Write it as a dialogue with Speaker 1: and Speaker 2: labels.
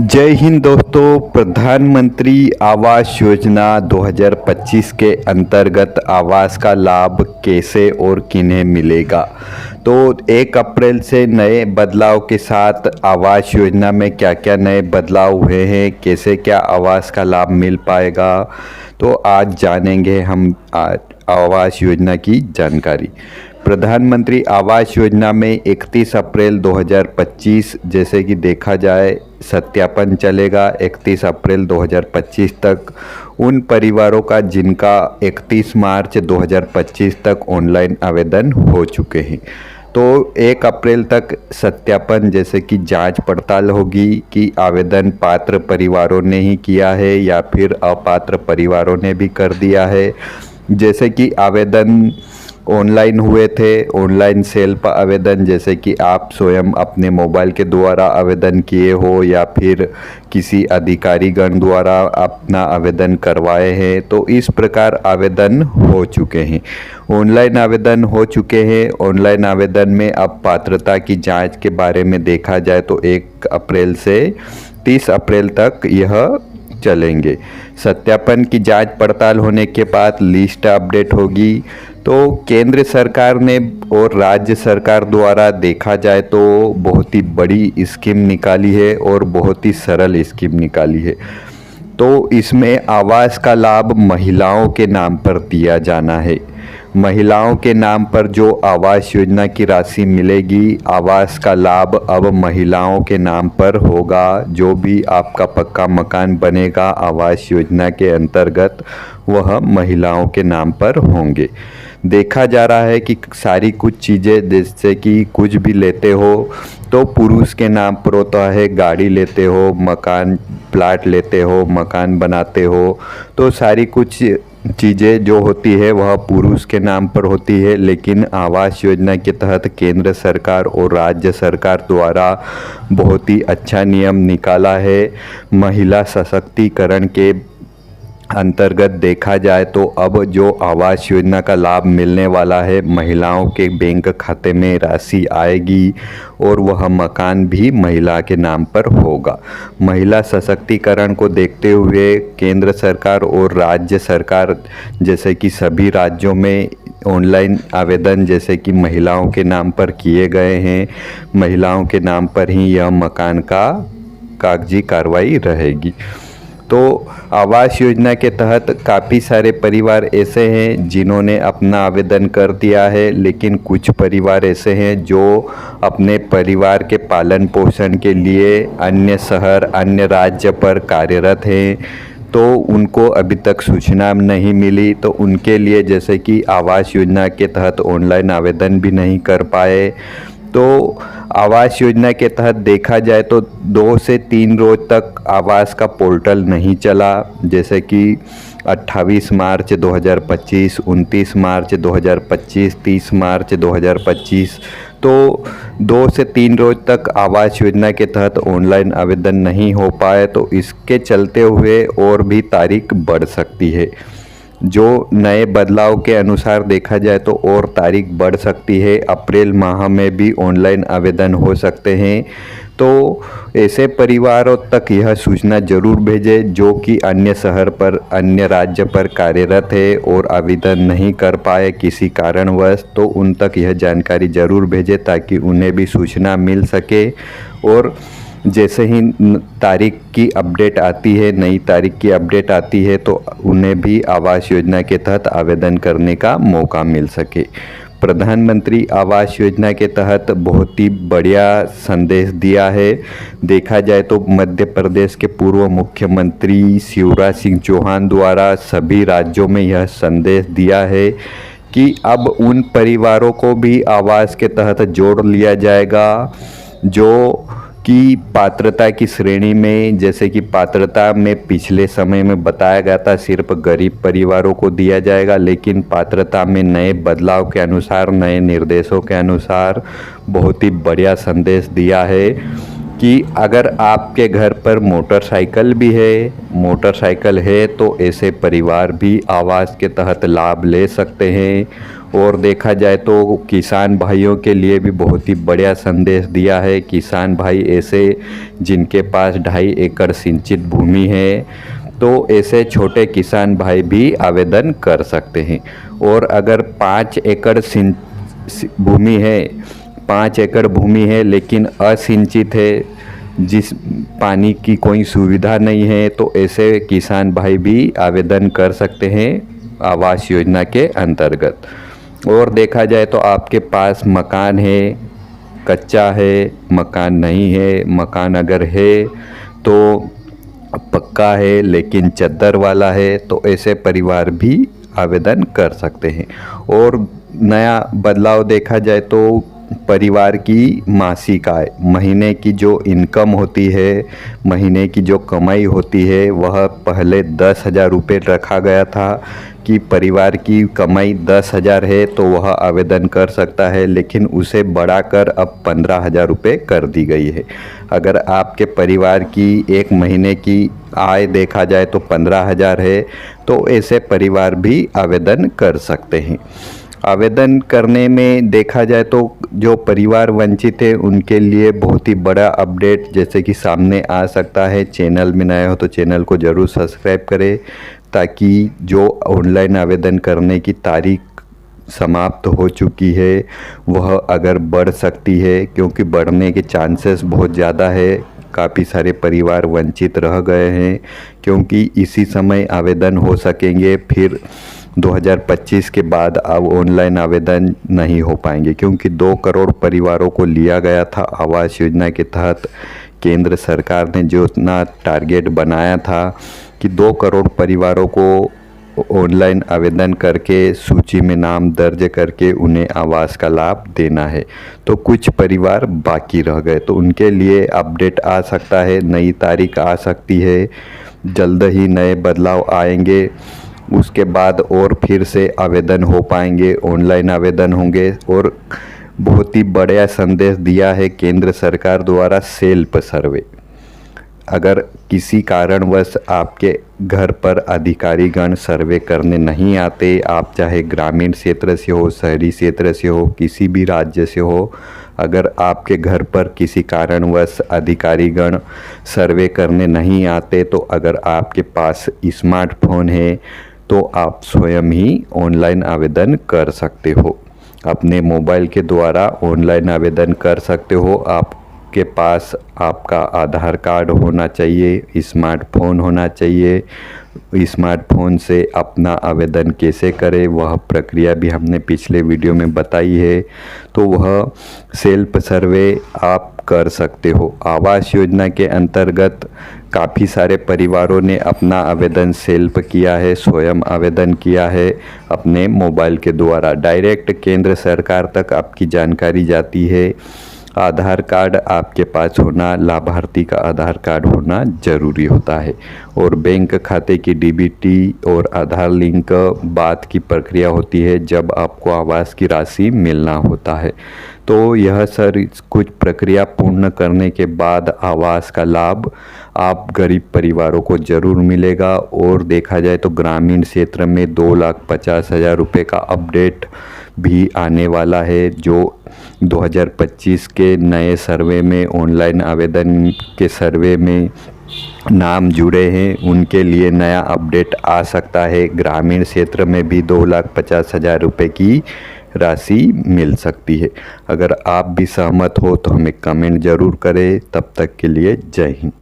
Speaker 1: जय हिंद दोस्तों। प्रधानमंत्री आवास योजना 2025 के अंतर्गत आवास का लाभ कैसे और किन्हें मिलेगा। तो 1 अप्रैल से नए बदलाव के साथ आवास योजना में क्या क्या नए बदलाव हुए हैं, कैसे क्या आवास का लाभ मिल पाएगा, तो आज जानेंगे हम आवास योजना की जानकारी। प्रधानमंत्री आवास योजना में 31 अप्रैल 2025 जैसे कि देखा जाए सत्यापन चलेगा 31 अप्रैल 2025 तक उन परिवारों का जिनका 31 मार्च 2025 तक ऑनलाइन आवेदन हो चुके हैं। तो 1 अप्रैल तक सत्यापन जैसे कि जांच पड़ताल होगी कि आवेदन पात्र परिवारों ने ही किया है या फिर अपात्र परिवारों ने भी कर दिया है। जैसे कि आवेदन ऑनलाइन हुए थे, ऑनलाइन सेल्फ आवेदन जैसे कि आप स्वयं अपने मोबाइल के द्वारा आवेदन किए हो या फिर किसी अधिकारीगण द्वारा अपना आवेदन करवाए हैं, तो इस प्रकार आवेदन हो चुके हैं। ऑनलाइन आवेदन हो चुके हैं। ऑनलाइन आवेदन में अब पात्रता की जांच के बारे में देखा जाए तो 1 अप्रैल से 30 अप्रैल तक यह चलेंगे। सत्यापन की जांच पड़ताल होने के बाद लिस्ट अपडेट होगी। तो केंद्र सरकार ने और राज्य सरकार द्वारा देखा जाए तो बहुत ही बड़ी स्कीम निकाली है और बहुत ही सरल स्कीम निकाली है। तो इसमें आवास का लाभ महिलाओं के नाम पर दिया जाना है। महिलाओं के नाम पर जो आवास योजना की राशि मिलेगी, आवास का लाभ अब महिलाओं के नाम पर होगा। जो भी आपका पक्का मकान बनेगा आवास योजना के अंतर्गत वह महिलाओं के नाम पर होंगे। देखा जा रहा है कि सारी कुछ चीज़ें जैसे कि कुछ भी लेते हो तो पुरुष के नाम पर होता है। गाड़ी लेते हो, मकान प्लाट लेते हो, मकान बनाते हो, तो सारी कुछ चीज़ें जो होती है वह पुरुष के नाम पर होती है। लेकिन आवास योजना के तहत केंद्र सरकार और राज्य सरकार द्वारा बहुत ही अच्छा नियम निकाला है। महिला सशक्तिकरण के अंतर्गत देखा जाए तो अब जो आवास योजना का लाभ मिलने वाला है, महिलाओं के बैंक खाते में राशि आएगी और वह मकान भी महिला के नाम पर होगा। महिला सशक्तिकरण को देखते हुए केंद्र सरकार और राज्य सरकार जैसे कि सभी राज्यों में ऑनलाइन आवेदन जैसे कि महिलाओं के नाम पर किए गए हैं। महिलाओं के नाम पर ही यह मकान का कागजी कार्रवाई रहेगी। तो आवास योजना के तहत काफ़ी सारे परिवार ऐसे हैं जिन्होंने अपना आवेदन कर दिया है, लेकिन कुछ परिवार ऐसे हैं जो अपने परिवार के पालन पोषण के लिए अन्य शहर, अन्य राज्य पर कार्यरत हैं, तो उनको अभी तक सूचना नहीं मिली। तो उनके लिए जैसे कि आवास योजना के तहत ऑनलाइन आवेदन भी नहीं कर पाए। तो आवास योजना के तहत देखा जाए तो 2 से 3 रोज तक आवास का पोर्टल नहीं चला। जैसे कि 28 मार्च 2025, 29 मार्च 2025, 30 मार्च 2025, तो 2 से 3 रोज तक आवास योजना के तहत ऑनलाइन आवेदन नहीं हो पाए। तो इसके चलते हुए और भी तारीख बढ़ सकती है। जो नए बदलाव के अनुसार देखा जाए तो और तारीख बढ़ सकती है। अप्रैल माह में भी ऑनलाइन आवेदन हो सकते हैं। तो ऐसे परिवारों तक यह सूचना जरूर भेजें जो कि अन्य शहर पर, अन्य राज्य पर कार्यरत है और आवेदन नहीं कर पाए किसी कारणवश, तो उन तक यह जानकारी ज़रूर भेजें ताकि उन्हें भी सूचना मिल सके। और जैसे ही तारीख की अपडेट आती है, नई तारीख की अपडेट आती है, तो उन्हें भी आवास योजना के तहत आवेदन करने का मौका मिल सके। प्रधानमंत्री आवास योजना के तहत बहुत ही बढ़िया संदेश दिया है। देखा जाए तो मध्य प्रदेश के पूर्व मुख्यमंत्री शिवराज सिंह चौहान द्वारा सभी राज्यों में यह संदेश दिया है कि अब उन परिवारों को भी आवास के तहत जोड़ लिया जाएगा जो कि पात्रता की श्रेणी में, जैसे कि पात्रता में पिछले समय में बताया गया था सिर्फ गरीब परिवारों को दिया जाएगा, लेकिन पात्रता में नए बदलाव के अनुसार, नए निर्देशों के अनुसार बहुत ही बढ़िया संदेश दिया है कि अगर आपके घर पर मोटरसाइकिल है तो ऐसे परिवार भी आवास के तहत लाभ ले सकते हैं। और देखा जाए तो किसान भाइयों के लिए भी बहुत ही बढ़िया संदेश दिया है। किसान भाई ऐसे जिनके पास 2.5 एकड़ सिंचित भूमि है, तो ऐसे छोटे किसान भाई भी आवेदन कर सकते हैं। और अगर 5 एकड़ भूमि है, 5 एकड़ भूमि है लेकिन असिंचित है, जिस पानी की कोई सुविधा नहीं है, तो ऐसे किसान भाई भी आवेदन कर सकते हैं आवास योजना के अंतर्गत। और देखा जाए तो आपके पास मकान है, कच्चा है, मकान नहीं है, मकान अगर है तो पक्का है लेकिन चद्दर वाला है, तो ऐसे परिवार भी आवेदन कर सकते हैं। और नया बदलाव देखा जाए तो परिवार की मासिक आय, महीने की जो इनकम होती है, महीने की जो कमाई होती है, वह पहले 10,000 रुपये रखा गया था कि परिवार की कमाई 10,000 है तो वह आवेदन कर सकता है, लेकिन उसे बढ़ाकर अब 15,000 रुपये कर दी गई है। अगर आपके परिवार की एक महीने की आय देखा जाए तो 15,000 है, तो ऐसे परिवार भी आवेदन कर सकते हैं। आवेदन करने में देखा जाए तो जो परिवार वंचित है उनके लिए बहुत ही बड़ा अपडेट जैसे कि सामने आ सकता है। चैनल में नए हो तो चैनल को ज़रूर सब्सक्राइब करें, ताकि जो ऑनलाइन आवेदन करने की तारीख समाप्त हो चुकी है वह अगर बढ़ सकती है, क्योंकि बढ़ने के चांसेस बहुत ज़्यादा है। काफ़ी सारे परिवार वंचित रह गए हैं, क्योंकि इसी समय आवेदन हो सकेंगे, फिर 2025 के बाद अब ऑनलाइन आवेदन नहीं हो पाएंगे, क्योंकि 2 करोड़ परिवारों को लिया गया था आवास योजना के तहत। केंद्र सरकार ने जो इतना टारगेट बनाया था कि 2 करोड़ परिवारों को ऑनलाइन आवेदन करके सूची में नाम दर्ज करके उन्हें आवास का लाभ देना है, तो कुछ परिवार बाकी रह गए, तो उनके लिए अपडेट आ सकता है, नई तारीख आ सकती है, जल्द ही नए बदलाव आएंगे। उसके बाद और फिर से आवेदन हो पाएंगे, ऑनलाइन आवेदन होंगे। और बहुत ही बढ़िया संदेश दिया है केंद्र सरकार द्वारा सेल्फ सर्वे। अगर किसी कारणवश आपके घर पर अधिकारीगण सर्वे करने नहीं आते, आप चाहे ग्रामीण क्षेत्र से हो, शहरी क्षेत्र से हो, किसी भी राज्य से हो, अगर आपके घर पर किसी कारणवश अधिकारीगण सर्वे करने नहीं आते, तो अगर आपके पास स्मार्टफोन है तो आप स्वयं ही ऑनलाइन आवेदन कर सकते हो। अपने मोबाइल के द्वारा ऑनलाइन आवेदन कर सकते हो। आपके पास आपका आधार कार्ड होना चाहिए, स्मार्टफोन होना चाहिए। स्मार्टफोन से अपना आवेदन कैसे करें वह प्रक्रिया भी हमने पिछले वीडियो में बताई है, तो वह सेल्फ सर्वे आप कर सकते हो। आवास योजना के अंतर्गत काफ़ी सारे परिवारों ने अपना आवेदन सेल्फ किया है, स्वयं आवेदन किया है अपने मोबाइल के द्वारा। डायरेक्ट केंद्र सरकार तक आपकी जानकारी जाती है। आधार कार्ड आपके पास होना, लाभार्थी का आधार कार्ड होना ज़रूरी होता है। और बैंक खाते की डीबीटी और आधार लिंक बाद की प्रक्रिया होती है जब आपको आवास की राशि मिलना होता है। तो यह सर कुछ प्रक्रिया पूर्ण करने के बाद आवास का लाभ आप गरीब परिवारों को ज़रूर मिलेगा। और देखा जाए तो ग्रामीण क्षेत्र में 2,50,000 रुपये का अपडेट भी आने वाला है, जो 2025 के नए सर्वे में, ऑनलाइन आवेदन के सर्वे में नाम जुड़े हैं, उनके लिए नया अपडेट आ सकता है। ग्रामीण क्षेत्र में भी 2,50,000 रुपये की राशि मिल सकती है। अगर आप भी सहमत हो तो हमें कमेंट ज़रूर करें। तब तक के लिए जय हिंद।